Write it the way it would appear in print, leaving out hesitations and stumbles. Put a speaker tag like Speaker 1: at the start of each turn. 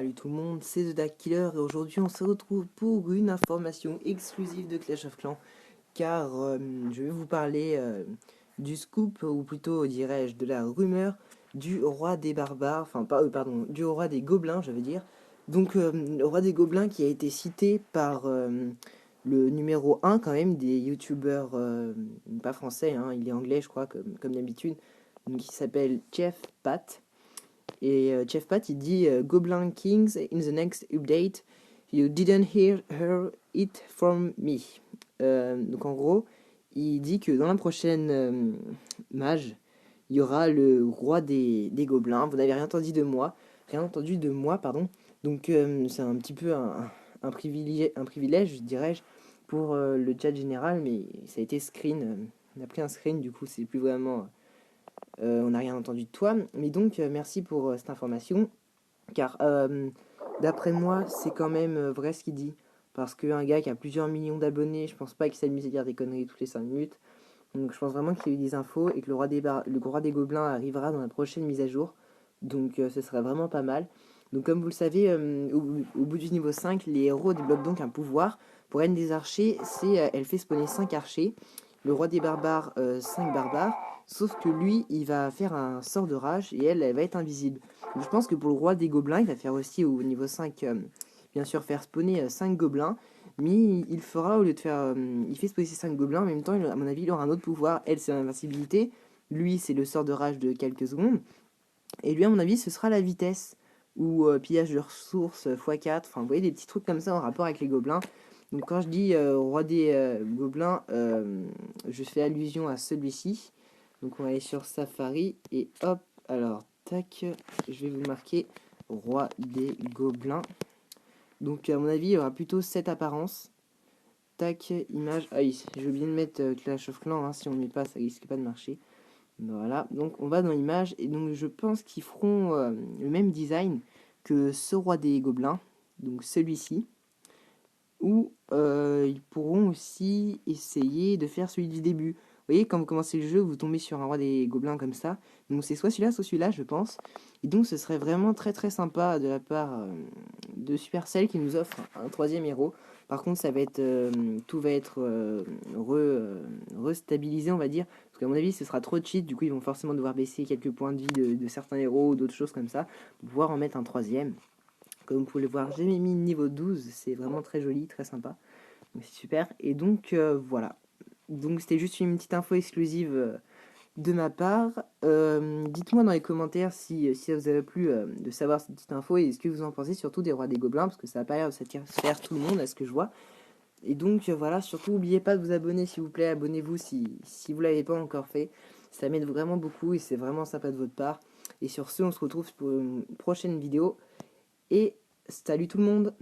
Speaker 1: Salut tout le monde, c'est The Dark Killer et aujourd'hui on se retrouve pour une information exclusive de Clash of Clans car je vais vous parler du scoop ou plutôt dirais-je de la rumeur du roi des barbares, enfin pas pardon, du roi des gobelins je veux dire. Donc le roi des gobelins qui a été cité par le numéro 1 quand même des youtubeurs pas français, hein, il est anglais je crois comme d'habitude, donc il s'appelle Chef Pat. Et Chef Pat il dit Goblin Kings in the next update, you didn't hear it from me. Donc en gros, il dit que dans la prochaine mage, il y aura le roi des gobelins. Vous n'avez rien entendu de moi, pardon. Donc c'est un petit peu un privilège, dirais-je, pour le chat général, mais ça a été screen. On a pris un screen, du coup c'est plus vraiment on n'a rien entendu de toi. Mais donc, merci pour cette information. Car, d'après moi, c'est quand même vrai ce qu'il dit. Parce qu'un gars qui a plusieurs millions d'abonnés, je pense pas qu'il s'amuse à dire des conneries toutes les 5 minutes. Donc, je pense vraiment qu'il y a eu des infos et que le roi des gobelins arrivera dans la prochaine mise à jour. Donc, ce serait vraiment pas mal. Donc, comme vous le savez, au bout du niveau 5, les héros débloquent donc un pouvoir. Pour Reine des archers, elle fait spawner 5 archers. Le roi des barbares, 5 barbares. Sauf que lui, il va faire un sort de rage et elle va être invisible. Donc, je pense que pour le roi des gobelins, il va faire aussi au niveau 5, bien sûr, faire spawner 5 gobelins. Mais il fera, au lieu de faire. Il fait spawner ses 5 gobelins, en même temps, à mon avis, il aura un autre pouvoir. Elle, c'est l'invincibilité. Lui, c'est le sort de rage de quelques secondes. Et lui, à mon avis, ce sera la vitesse. Ou pillage de ressources x4. Enfin, vous voyez, des petits trucs comme ça en rapport avec les gobelins. Donc, quand je dis roi des gobelins, je fais allusion à celui-ci. Donc, on va aller sur Safari. Et hop, alors, tac, je vais vous marquer roi des gobelins. Donc, à mon avis, il y aura plutôt cette apparence. Tac, image. Ah oui, j'ai oublié de mettre Clash of Clans. Hein, si on ne met pas, ça risque pas de marcher. Voilà, donc on va dans l'image. Et donc, je pense qu'ils feront le même design que ce roi des gobelins. Donc, celui-ci. Ou ils pourront aussi essayer de faire celui du début. Vous voyez, quand vous commencez le jeu, vous tombez sur un roi des gobelins comme ça. Donc c'est soit celui-là, je pense. Et donc ce serait vraiment très très sympa de la part de Supercell qui nous offre un troisième héros. Par contre, ça va être, tout va être restabilisé, on va dire. Parce qu'à mon avis, ce sera trop cheat. Du coup, ils vont forcément devoir baisser quelques points de vie de certains héros ou d'autres choses comme ça pour pouvoir en mettre un troisième. Comme vous pouvez le voir, j'ai mis niveau 12, c'est vraiment très joli, très sympa. Donc c'est super. Et donc voilà. Donc c'était juste une petite info exclusive de ma part. Dites-moi dans les commentaires si ça vous avait plu de savoir cette petite info et ce que vous en pensez surtout des rois des gobelins, parce que ça a pas l'air de satisfaire tout le monde à ce que je vois. Et donc voilà, surtout n'oubliez pas de vous abonner s'il vous plaît, abonnez-vous si vous l'avez pas encore fait. Ça m'aide vraiment beaucoup et c'est vraiment sympa de votre part. Et sur ce, on se retrouve pour une prochaine vidéo. Et salut tout le monde!